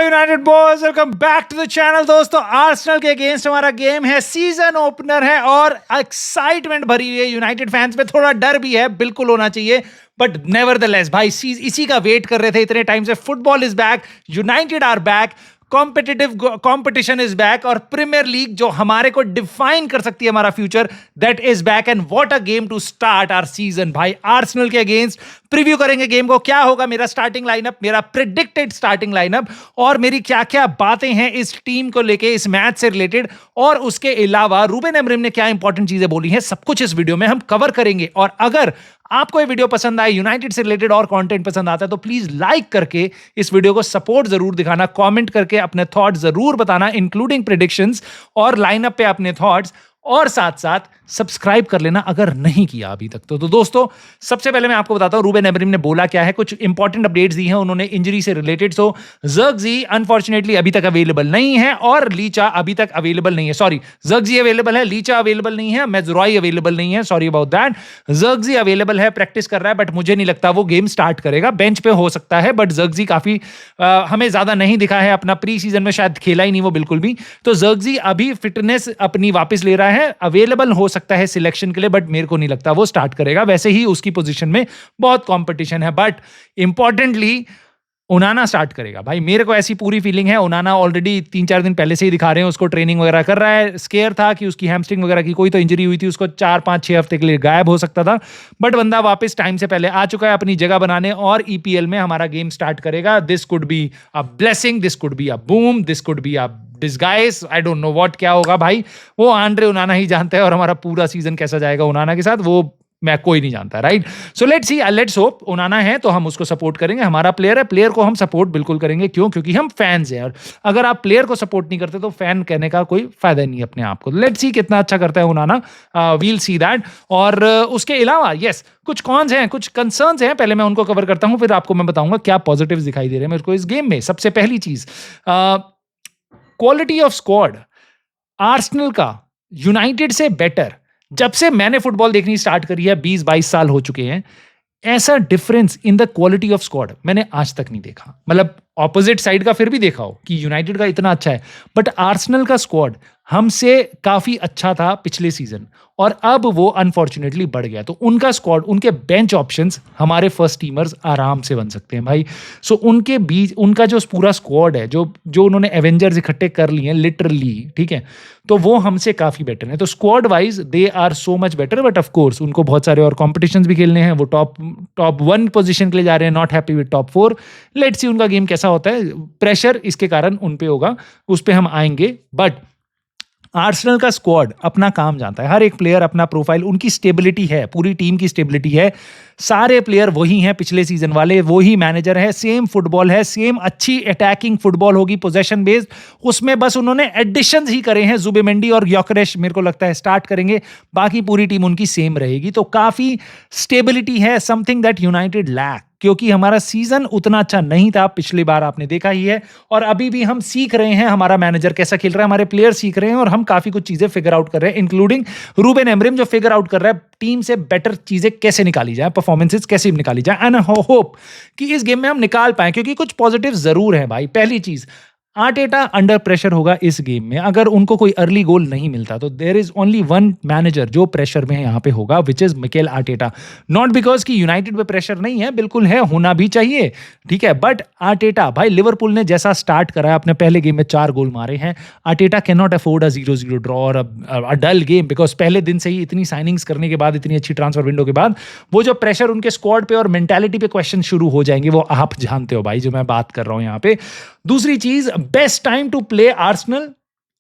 United boys welcome back to the channel. दोस्तों, Arsenal के against हमारा गेम है, सीजन ओपनर है और एक्साइटमेंट भरी हुई है। यूनाइटेड फैंस में थोड़ा डर भी है, बिल्कुल होना चाहिए, बट नेवरदलेस भाई इसी का वेट कर रहे थे इतने टाइम से। Football is back, United are back, competitive competition is back और प्रीमियर लीग जो हमारे को डिफाइन कर सकती है हमारा future, that is back. And what a game to start our season भाई। आर्सेनल के अगेंस्ट प्रीव्यू करेंगे गेम को, क्या होगा मेरा स्टार्टिंग लाइनअप, मेरा प्रेडिक्टेड स्टार्टिंग लाइनअप और मेरी क्या क्या बातें हैं इस टीम को लेके, इस मैच से रिलेटेड, और उसके अलावा रूबेन अमरीम ने क्या इंपॉर्टेंट चीजें बोली हैं, सब कुछ इस वीडियो में हम कवर करेंगे। और अगर आपको ये वीडियो पसंद आए, यूनाइटेड से रिलेटेड और कंटेंट पसंद आता है, तो प्लीज लाइक करके इस वीडियो को सपोर्ट जरूर दिखाना, कमेंट करके अपने थॉट्स जरूर बताना, इंक्लूडिंग प्रेडिक्शंस और लाइनअप पे अपने थॉट्स, और साथ साथ सब्सक्राइब कर लेना अगर नहीं किया अभी तक तो दोस्तों, सबसे पहले मैं आपको बताता हूं रूबेन अमरीम ने बोला क्या है। कुछ इंपॉर्टेंट अपडेट्स दी हैं उन्होंने इंजरी से रिलेटेड। सो ज़र्कज़ी अनफॉर्चुनेटली अभी तक अवेलेबल नहीं है और लीचा अभी तक अवेलेबल नहीं है। सॉरी, ज़र्कज़ी अवेलेबल है, लीचा अवेलेबल नहीं है, मेज़राई अवेलेबल नहीं है, सॉरी अबाउट दैट। ज़र्कज़ी अवेलेबल है, प्रैक्टिस कर रहा है, बट मुझे नहीं लगता वो गेम स्टार्ट करेगा, बेंच पे हो सकता है, बट ज़र्कज़ी काफी हमें ज्यादा नहीं दिखा है, अपना प्री सीजन में शायद खेला ही नहीं वो बिल्कुल भी। तो ज़र्कज़ी अभी फिटनेस अपनी वापस ले रहा है, अवेलेबल हो सकता है सिलेक्शन के लिए, बट मेरे को नहीं लगता वो स्टार्ट करेगा। वैसे ही उसकी पोजीशन में बहुत कंपटीशन है, बट इंपॉर्टेंटली ओनाना स्टार्ट करेगा भाई, मेरे को ऐसी पूरी फीलिंग है। ओनाना ऑलरेडी 3-4 दिन पहले से ही दिखा रहे हैं उसको, ट्रेनिंग वगैरह कर रहा है। स्केयर था कि उसकी हैमस्ट्रिंग वगैरह की कोई तो इंजरी हुई थी, उसको 4-5-6 हफ्ते के लिए गायब हो सकता था, बट बंदा वापस टाइम से पहले आ चुका है अपनी जगह बनाने और ईपीएल में हमारा गेम स्टार्ट करेगा। This could be a blessing, this could be a boom, this could be a disguise, I don't know what क्या होगा भाई, वो आंद्रे ओनाना ही जानता है, और हमारा पूरा सीजन कैसा जाएगा ओनाना के साथ वो मैं कोई नहीं जानता, right. So let's see, let's hope. ओनाना है तो हम उसको सपोर्ट करेंगे, हमारा प्लेयर है, प्लेयर को हम सपोर्ट बिल्कुल करेंगे। क्यों? क्योंकि हम फैंस हैं, और अगर आप प्लेयर को सपोर्ट नहीं करते तो फैन कहने का कोई फायदा नहीं है अपने आप को। लेट्स सी कितना अच्छा करता है ओनाना, वील सी दैट। और उसके अलावा यस, कुछ कॉन्स हैं, कुछ कंसर्न्स हैं, पहले मैं उनको कवर करता हूं, फिर आपको मैं बताऊंगा क्या पॉजिटिव्स दिखाई दे रहे हैं मेरे को इस गेम में। सबसे पहली चीज, क्वालिटी ऑफ स्क्वाड आर्सेनल का यूनाइटेड से बेटर। जब से मैंने फुटबॉल देखनी स्टार्ट करी है, 20-22 साल हो चुके हैं, ऐसा difference in the quality of squad मैंने आज तक नहीं देखा। मतलब ऑपोजिट साइड का फिर भी देखा हो कि यूनाइटेड का इतना अच्छा है, बट आर्सेनल का स्क्वाड हमसे काफी अच्छा था पिछले सीजन, और अब वो अनफॉर्चुनेटली बढ़ गया। तो उनका स्क्वाड, उनके बेंच ऑप्शंस हमारे फर्स्ट टीमर्स आराम से बन सकते हैं भाई। सो उनके बीच उनका जो पूरा स्क्वाड है, जो उन्होंने एवेंजर्स इकट्ठे कर लिए हैं लिटरली, ठीक है, तो वो हमसे काफी बेटर है। तो squad wise they are so much better, but of course उनको बहुत सारे और कॉम्पिटिशन्स भी खेलने हैं। वो टॉप 1 पोजीशन के लिए जा रहे हैं, not happy with top 4। Let's see उनका गेम कैसा होता है। प्रेशर इसके कारण उन पे होगा, उस पे हम आएंगे, बट आर्सेनल का स्क्वाड अपना काम जानता है, हर एक प्लेयर अपना प्रोफाइल, उनकी स्टेबिलिटी है, पूरी टीम की स्टेबिलिटी है। सारे प्लेयर वही हैं पिछले सीजन वाले, वही मैनेजर है, सेम फुटबॉल है, सेम अच्छी अटैकिंग फुटबॉल होगी, पोजेशन बेस्ड। उसमें बस उन्होंने एडिशंस ही करे हैं, जुबिमेंडी और ग्योकेरेश मेरे को लगता है स्टार्ट करेंगे, बाकी पूरी टीम उनकी सेम रहेगी। तो काफी स्टेबिलिटी है, समथिंग दैट यूनाइटेड लैक, क्योंकि हमारा सीजन उतना अच्छा नहीं था पिछली बार, आपने देखा ही है। और अभी भी हम सीख रहे हैं, हमारा मैनेजर कैसा खेल रहा है, हमारे प्लेयर सीख रहे हैं, और हम काफी कुछ चीजें फिगर आउट कर रहे हैं, इंक्लूडिंग रूबेन अमरीम जो फिगर आउट कर रहा है टीम से बेटर चीजें कैसे निकाली जाए, परफॉर्मेंसेस कैसे निकाली जाए। एंड होप कि इस गेम में हम निकाल पाए, क्योंकि कुछ पॉजिटिव जरूर है भाई। पहली चीज, आर्टेटा अंडर प्रेशर होगा इस गेम में। अगर उनको कोई अर्ली गोल नहीं मिलता तो there is only one manager जो प्रेशर में यहाँ पे होगा, which is Mikel Arteta. Not because कि यूनाइटेड पे प्रेशर नहीं है, बिल्कुल है, होना भी चाहिए, ठीक है, बट आर्टेटा भाई, लिवरपूल ने जैसा स्टार्ट करा है, अपने पहले गेम में 4 गोल मारे हैं। Arteta can not afford a 0-0 draw और अ डल गेम, बिकॉज पहले दिन से ही इतनी साइनिंग्स करने के बाद, इतनी अच्छी ट्रांसफर विंडो के बाद, वो जो प्रेशर उनके स्क्वाड पे और मेंटालिटी पे क्वेश्चन शुरू हो जाएंगे, वो आप जानते हो भाई जो मैं बात कर रहा हूं यहाँ पे। दूसरी चीज, best time to play Arsenal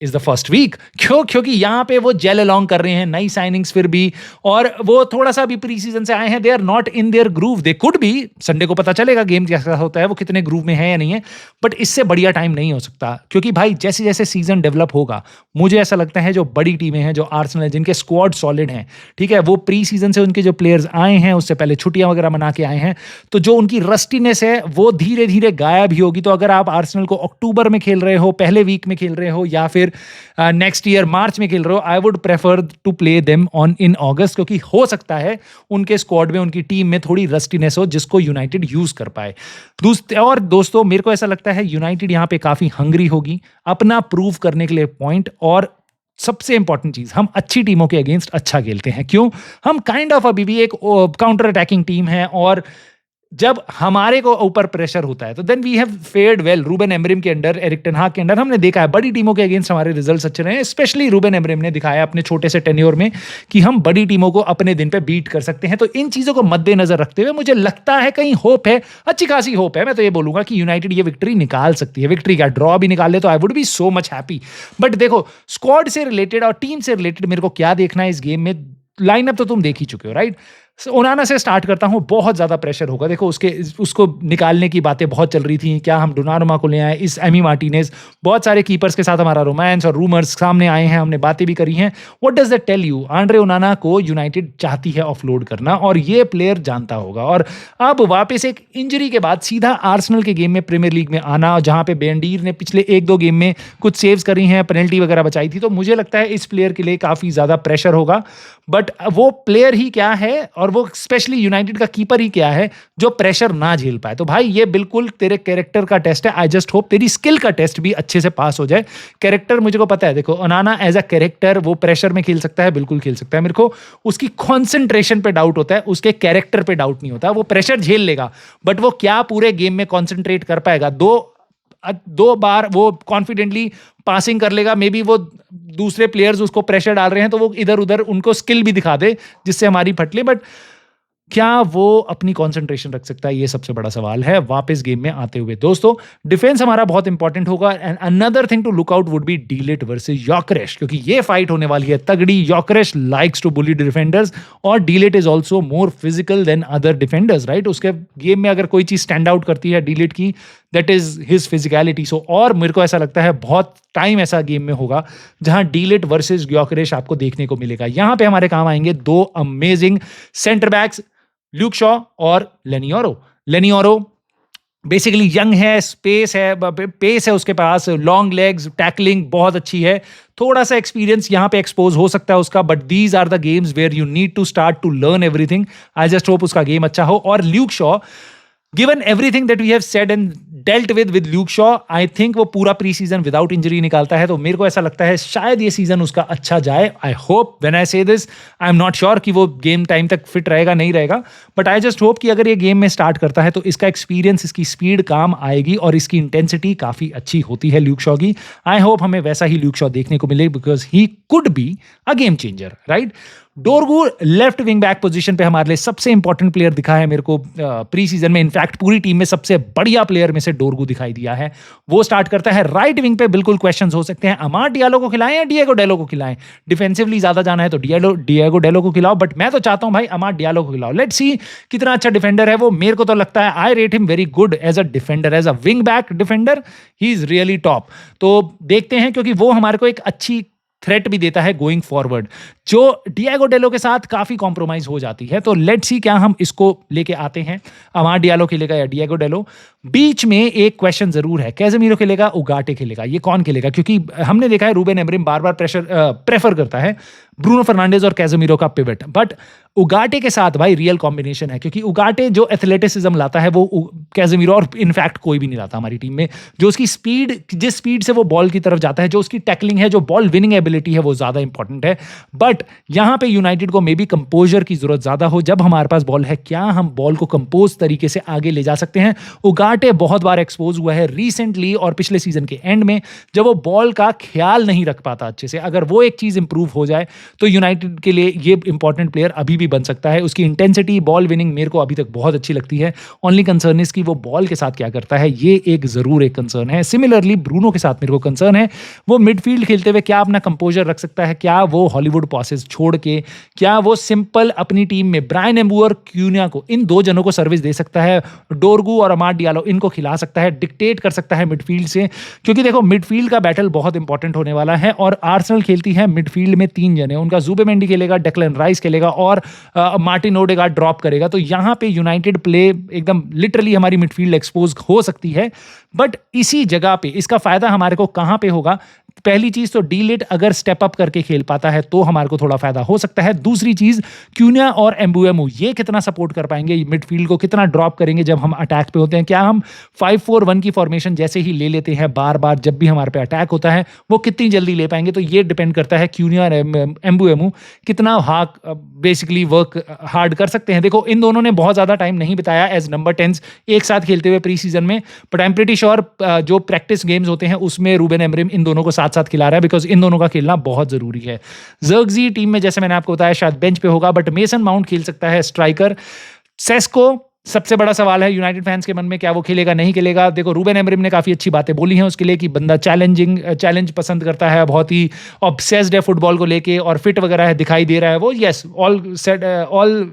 is the first week. क्योंकि यहां पे वो जेल अलॉन्ग कर रहे हैं, नई साइनिंग्स फिर भी, और वो थोड़ा सा भी प्री सीजन से आए हैं, they are not in their groove. They could be, Sunday को पता चलेगा गेम कैसा होता है, वो कितने ग्रूव में है या नहीं है, बट इससे बढ़िया टाइम नहीं हो सकता। क्योंकि भाई जैसे जैसे सीजन डेवलप होगा, मुझे ऐसा लगता है जो बड़ी टीमें हैं, जो आर्सेनल है, जिनके स्क्वाड सॉलिड हैं, ठीक है, वो प्री सीजन से उनके जो प्लेयर्स आए हैं, उससे पहले छुट्टियां वगैरह मना के आए हैं, तो जो उनकी रस्टीनेस है वो धीरे धीरे गायब ही होगी। तो अगर आप आर्सेनल को अक्टूबर में खेल रहे हो, पहले वीक में खेल रहे हो, या फिर फिर नेक्स्ट ईयर मार्च में खेल रहे हो, I would prefer to play them on in August, क्योंकि हो सकता है उनके स्क्वाड में, उनकी टीम में थोड़ी रस्टीनेस हो जिसको यूनाइटेड यूज कर पाए। और दोस्तों मेरे को ऐसा लगता है यूनाइटेड यहाँ पे काफी हंग्री होगी अपना प्रूव करने के लिए पॉइंट। और सबसे इंपॉर्टेंट चीज, हम अच्छी टीमों के अगेंस्ट अच्छा खेलते हैं। क्यों? हम काइंड ऑफ अभी भी एक काउंटर अटैकिंग टीम है, और जब हमारे को ऊपर प्रेशर होता है तो then we have fared well. Ruben Amorim के अंडर, एरिक टेन हाग के अंडर हमने देखा है बड़ी टीमों के अगेंस्ट हमारे रिजल्ट्स अच्छे रहे हैं। स्पेशली रूबेन एमरिम ने दिखाया अपने छोटे से टेन्योर में कि हम बड़ी टीमों को अपने दिन पे बीट कर सकते हैं। तो इन चीजों को मद्देनजर रखते हुए मुझे लगता है कहीं होप है, अच्छी खासी होप है। मैं तो ये बोलूंगा कि यूनाइटेड ये विक्ट्री निकाल सकती है। विक्ट्री का ड्रॉ भी निकाल ले तो I would be so much happy. But देखो, स्क्वाड से रिलेटेड और टीम से रिलेटेड मेरे को क्या देखना है इस गेम में, लाइनअप तो तुम देख ही चुके हो, राइट? ओनाना से स्टार्ट करता हूं, बहुत ज्यादा प्रेशर होगा। देखो उसको निकालने की बातें बहुत चल रही थी, क्या हम डोनारुमा को ले आए, इस एमी मार्टिनेज, बहुत सारे कीपर्स के साथ हमारा रोमांस और रूमर्स सामने आए हैं, हमने बातें भी करी हैं। What does that tell you? Andre Onana को यूनाइटेड चाहती है ऑफलोड करना, और ये प्लेयर जानता होगा। और अब वापस एक इंजरी के बाद सीधा आर्सेनल के गेम में प्रीमियर लीग में आना, जहां पे बेंडीर ने पिछले 1-2 गेम में कुछ सेव्स करी हैं, पेनल्टी वगैरह बचाई थी, तो मुझे लगता है इस प्लेयर के लिए काफी ज्यादा प्रेशर होगा। बट वो प्लेयर ही क्या है, और वो स्पेशली यूनाइटेड का कीपर ही क्या है जो प्रेशर ना झेल पाए? तो भाई ये बिल्कुल तेरे कैरेक्टर का टेस्ट है। आई जस्ट होप तेरी स्किल का टेस्ट भी अच्छे से पास हो जाए। कैरेक्टर मुझे को पता है, देखो ओनाना एज अ कैरेक्टर वो प्रेशर में खेल सकता है, बिल्कुल खेल सकता है। मेरे को उसकी कॉन्सेंट्रेशन पे डाउट होता है, उसके कैरेक्टर पे डाउट नहीं होता। वो प्रेशर झेल लेगा, बट वो क्या पूरे गेम में कॉन्सेंट्रेट कर पाएगा? दो बार वो कॉन्फिडेंटली पासिंग कर लेगा, मे बी वो दूसरे प्लेयर्स उसको प्रेशर डाल रहे हैं तो वो इधर उधर उनको स्किल भी दिखा दे जिससे हमारी फट ले, बट क्या वो अपनी कंसंट्रेशन रख सकता है? ये सबसे बड़ा सवाल है वापस गेम में आते हुए। दोस्तों डिफेंस हमारा बहुत इंपॉर्टेंट होगा, and another thing to look out would be de Ligt versus Gyokeres, क्योंकि ये फाइट होने वाली है तगड़ी। Gyokeres likes to bully defenders, और de Ligt is also more physical than other defenders, right? उसके गेम में अगर कोई चीज स्टैंड आउट करती है डीलिट की, दैट इज हिज फिजिकलिटी। सो और मेरे को ऐसा लगता है बहुत टाइम ऐसा गेम में होगा जहां डीलिट वर्सेस योकेरेश आपको देखने को मिलेगा। यहां पे हमारे काम आएंगे 2 amazing centre backs, Luke Shaw और लेनियोरो बेसिकली यंग है, पेस है उसके पास, लॉन्ग लेग्स, टैकलिंग बहुत अच्छी है, थोड़ा सा एक्सपीरियंस यहाँ पे एक्सपोज हो सकता है उसका, but these are the games where you need to start to learn everything. I just hope उसका गेम अच्छा हो। और Luke Shaw, given everything that we have said and dealt with Luke Shaw, I think वो पूरा pre season without injury निकालता है। तो मेरे को ऐसा लगता है शायद ये सीजन उसका अच्छा जाए। आई होप, व्हेन आई से this, I am not sure कि वो गेम टाइम तक फिट रहेगा नहीं रहेगा, बट आई जस्ट होप कि अगर ये गेम में स्टार्ट करता है तो इसका एक्सपीरियंस, इसकी स्पीड काम आएगी और इसकी इंटेंसिटी काफी अच्छी होती है ल्यूक शॉ की। आई होप हमें वैसा ही ल्यूक शॉ देखने को मिले, because he could be a game changer, right? डोरगू left wing back position पे हमारे लिए सबसे इंपॉर्टेंट प्लेयर दिखा है मेरे को प्री सीजन में। इनफैक्ट पूरी टीम में सबसे बढ़िया प्लेयर में से डोरगू दिखाई दिया है। वो स्टार्ट करता है। राइट विंग पे बिल्कुल क्वेश्चंस हो सकते हैं, अमाड डियालो को खिलाएं या डिएगो डेलो को खिलाएं। डिफेंसिवली ज्यादा जाना है तो डिएगो डेलो को खिलाओ, बट मैं तो चाहता हूं भाई अमाड डियालो को खिलाओ। लेट्स सी कितना अच्छा डिफेंडर है वो। मेरे को तो लगता है I rate him very good as a defender, as a wing back defender he is really top. तो देखते हैं, क्योंकि वो हमारे को एक अच्छी थ्रेट भी देता है गोइंग फॉरवर्ड, जो डिएगो डेलो के साथ काफी कॉम्प्रोमाइज हो जाती है। तो लेट्स सी क्या हम इसको लेके आते हैं, अमाड डियालो खेलेगा या डिएगो डेलो। बीच में एक क्वेश्चन जरूर है, कैजेमीरो खेलेगा, उगाटे खेलेगा, ये कौन खेलेगा? क्योंकि हमने देखा है रूबेन एमरिम बार बार प्रेफर करता है ब्रूनो फर्नांडिस और कैजेमीरो का पिवट, बट उगाटे के साथ भाई रियल कॉम्बिनेशन है, क्योंकि उगाटे जो एथलेटिसिज्म लाता है वो कैजेमीरो और इनफैक्ट कोई भी नहीं लाता हमारी टीम में। जो उसकी स्पीड, जिस स्पीड से वो बॉल की तरफ जाता है, जो उसकी टैकलिंग है, जो बॉल विनिंग एबिलिटी है, वो ज्यादा इंपॉर्टेंट है। बट यहां पे यूनाइटेड को मे बी कंपोजर की जरूरत ज्यादा हो। जब हमारे पास बॉल है, क्या हम बॉल को कंपोज तरीके से आगे ले जा सकते हैं? उगाटे बहुत बार एक्सपोज हुआ है रिसेंटली और पिछले सीजन के एंड में, जब वो बॉल का ख्याल नहीं रख पाता अच्छे से। अगर वो एक चीज इंप्रूव हो जाए तो यूनाइटेड के लिए ये इंपॉर्टेंट प्लेयर अभी भी बन सकता है। उसकी इंटेंसिटी, बॉल विनिंग मेरे को अभी तक बहुत अच्छी लगती है। ओनली कंसर्न इज कि वो बॉल के साथ क्या करता है, ये एक जरूर एक कंसर्न है। सिमिलरली ब्रूनो के साथ मेरे को कंसर्न है, वो मिडफील्ड खेलते हुए क्या अपना कंपोजर रख सकता है, क्या वो हॉलीवुड लॉसेस छोड़ के क्या वो सिंपल अपनी टीम में ब्रायन एम्बू और क्यूनिया को, इन 2 जनों को सर्विस दे सकता है, डोरगू और अमाड डियालो इनको खिला सकता है, डिक्टेट कर सकता है मिडफील्ड से, क्योंकि देखो मिडफील्ड का बैटल बहुत इंपॉर्टेंट होने वाला है और आर्सेनल खेलती है मिडफील्ड में 3 जने, उनका ज़ुबिमेंडी खेलेगा, डेक्लन राइस खेलेगा और मार्टिन ओडेगार्ड ड्रॉप करेगा। तो यहाँ पे यूनाइटेड प्ले एकदम लिटरली हमारी मिडफील्ड एक्सपोज हो सकती है। बट इसी जगह पे इसका फायदा हमारे को कहां पे होगा? पहली चीज तो डी-लिट अगर स्टेप अप करके खेल पाता है तो हमारे को थोड़ा फायदा हो सकता है। दूसरी चीज क्यूनिया और एम्बुएमो ये कितना सपोर्ट कर पाएंगे मिडफील्ड को, कितना ड्रॉप करेंगे जब हम अटैक पे होते हैं। क्या हम 5-4-1 की फॉर्मेशन जैसे ही ले लेते हैं बार बार जब भी हमारे पे अटैक होता है, वो कितनी जल्दी ले पाएंगे? तो ये डिपेंड करता है क्यूनिया और एम्बुएमो कितना बेसिकली वर्क हार्ड कर सकते हैं। देखो इन दोनों ने बहुत ज्यादा टाइम नहीं बिताया एज नंबर 10 एक साथ खेलते हुए प्री सीजन में, but I am pretty sure जो प्रैक्टिस गेम्स होते हैं उसमें रूबेन एमरिम इन दोनों को साथ साथ खिला रहा है, बिकॉज इन दोनों का खेलना बहुत जरूरी है। ज़र्कज़ी टीम में जैसे मैंने आपको बताया शायद बेंच पे होगा, बट मेसन माउंट खेल सकता है स्ट्राइकर। सेस्को सबसे बड़ा सवाल है यूनाइटेड फैंस के मन में, क्या वो खेलेगा नहीं खेलेगा? देखो रूबेन एमरिम ने काफी अच्छी बातें बोली हैं उसके लिए कि बंदा चैलेंज पसंद करता है, बहुत ही ऑब्सेस्ड है फुटबॉल को लेके और फिट वगैरह है, दिखाई दे रहा है वो। यस, ऑल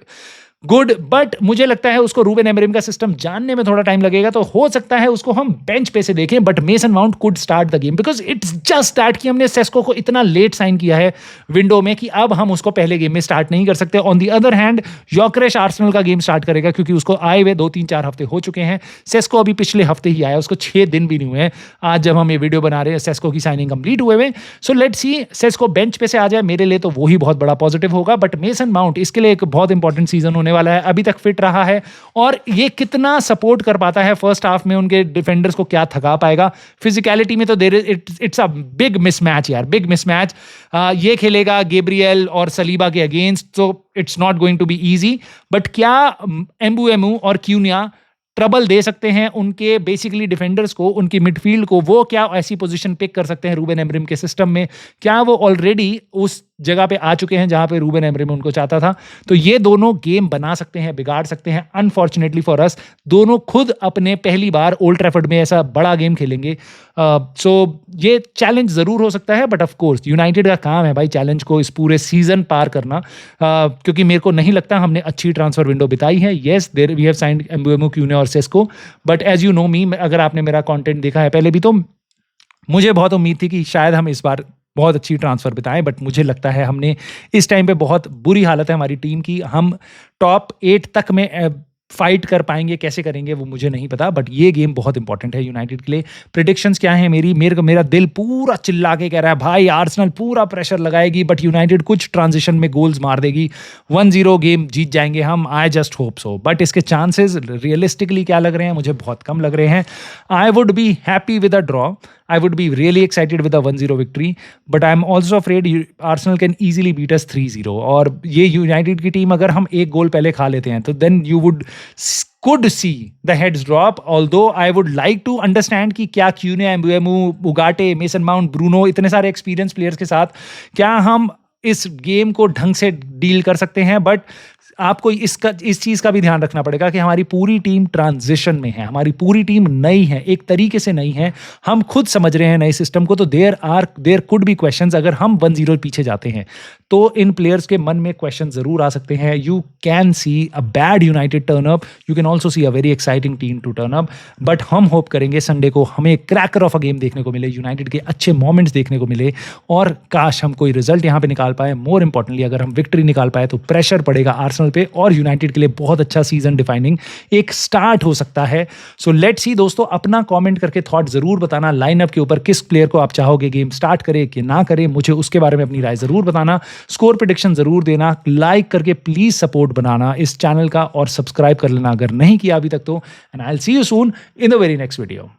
गुड, बट मुझे लगता है उसको रूबेन एमरिम का सिस्टम जानने में थोड़ा टाइम लगेगा, तो हो सकता है उसको हम बेंच पे से देखें, but mason mount could start the game because it's just that कि हमने सेस्को को इतना लेट साइन किया है विंडो में कि अब हम उसको पहले गेम में स्टार्ट नहीं कर सकते। On the other hand Gyokeres Arsenal का गेम स्टार्ट करेगा क्योंकि उसको आए हुए 2-3-4 हफ्ते हो चुके हैं। सेस्को अभी पिछले हफ्ते ही आया, उसको 6 दिन भी नहीं हुए हैं आज जब हम ये वीडियो बना रहे हैं, सेस्को की साइनिंग कंप्लीट हुए हुए। So let's see Sesko bench पे से आ जाए, मेरे लिए तो वो ही बहुत बड़ा पॉजिटिव होगा। बट मेसन माउंट इसके लिए एक बहुत इंपॉर्टेंट सीजन होने वाला है, अभी तक फिट रहा है और ये कितना सपोर्ट कर पाता है फर्स्ट हाफ में, उनके डिफेंडर्स को क्या थका पाएगा। फिजिकलिटी में तो इट्स अ बिग मिसमैच यार, बिग मिसमैच। ये खेलेगा गेब्रियल और सलीबा के अगेंस्ट, तो it's not going to be easy. But क्या एम्बुएमो और क्यूनिया ट्रबल दे सकते हैं उनके बेसिकली डिफेंडर्स को, उनकी मिडफील्ड को? वो क्या ऐसी पोजीशन पिक कर सकते हैं रूबेन एमरिम के सिस्टम में? क्या वो ऑलरेडी उस जगह पे आ चुके हैं जहां पे रूबेन एमरिम उनको चाहता था? तो ये दोनों गेम बना सकते हैं, बिगाड़ सकते हैं। अनफॉर्चुनेटली फॉर अस दोनों खुद अपने पहली बार ओल्ड ट्रैफर्ड में ऐसा बड़ा गेम खेलेंगे। सो ये चैलेंज जरूर हो सकता है, बट ऑफ कोर्स यूनाइटेड का काम है भाई चैलेंज को इस पूरे सीजन पार करना, क्योंकि मेरे को नहीं लगता हमने अच्छी ट्रांसफर विंडो बिताई है। Yes, there we have signed Mbeumo, Cunha और Sesko, but as you know me, अगर आपने मेरा कंटेंट देखा है पहले भी, तो मुझे बहुत उम्मीद थी कि शायद हम इस बार बहुत अच्छी ट्रांसफर बिताएं, बट मुझे लगता है हमने इस टाइम पे बहुत बुरी हालत है हमारी टीम की। हम टॉप 8 तक में फाइट कर पाएंगे, कैसे करेंगे वो मुझे नहीं पता, बट ये गेम बहुत इंपॉर्टेंट है यूनाइटेड के लिए। प्रेडिक्शंस क्या है मेरा दिल पूरा चिल्ला के कह रहा है भाई आर्सेनल पूरा प्रेशर लगाएगी, बट यूनाइटेड कुछ ट्रांजिशन में गोल्स मार देगी, 1-0 गेम जीत जाएंगे हम। आई जस्ट होप सो, बट इसके चांसेस रियलिस्टिकली क्या लग रहे हैं? मुझे बहुत कम लग रहे हैं। I would be happy with a draw, I would be really excited with a 1-0 victory, but I'm also afraid Arsenal can easily beat us 3-0। और ये यूनाइटेड की टीम अगर हम एक गोल पहले खा लेते हैं तो then you could see the heads drop, although I would like to understand कि क्या क्यूनिया, एम्बुएमो, उगाटे, मेसन माउंट, ब्रूनो, इतने सारे एक्सपीरियंस प्लेयर्स के साथ क्या हम इस गेम को ढंग से डील कर सकते हैं। बट आपको इस चीज का भी ध्यान रखना पड़ेगा कि हमारी पूरी टीम ट्रांजिशन में है, हमारी पूरी टीम नई है, एक तरीके से नई है, हम खुद समझ रहे हैं नए सिस्टम को। तो देयर कुड बी क्वेश्चंस, अगर हम 1-0 पीछे जाते हैं तो इन प्लेयर्स के मन में क्वेश्चन जरूर आ सकते हैं। You can see a bad United turn up, you can also see a very exciting team to turn up, but हम होप करेंगे संडे को हमें क्रैकर ऑफ अ गेम देखने को मिले, यूनाइटेड के अच्छे मोमेंट्स देखने को मिले, और काश हम कोई रिजल्ट यहाँ पे निकाल पाए। मोर इंपॉर्टेंटली अगर हम विक्ट्री निकाल पाए तो प्रेशर पड़ेगा आर्सेनल पे और यूनाइटेड के लिए बहुत अच्छा सीजन डिफाइनिंग एक स्टार्ट हो सकता है। सो लेट्स सी दोस्तों, अपना कमेंट करके थॉट जरूर बताना लाइनअप के ऊपर, किस प्लेयर को आप चाहोगे गेम स्टार्ट करे कि ना करे, मुझे उसके बारे में अपनी राय जरूर बताना। स्कोर प्रेडिक्शन जरूर देना, लाइक करके प्लीज सपोर्ट बनाना इस चैनल का, और सब्सक्राइब कर लेना अगर नहीं किया अभी तक तो। And I will see you soon in the very next video.